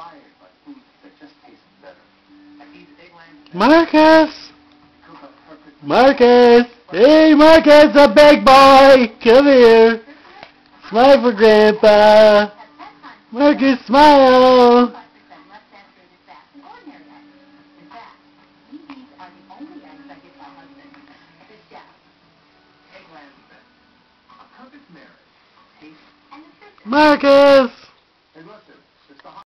inspired by foods that just taste better. I eat eggland. Marcus! Cook a perfect. Marcus! Hey, Marcus, the big boy! Come here! Smile for Grandpa! Marcus, smile! Eggland. A perfect marriage. Taste. Marcus!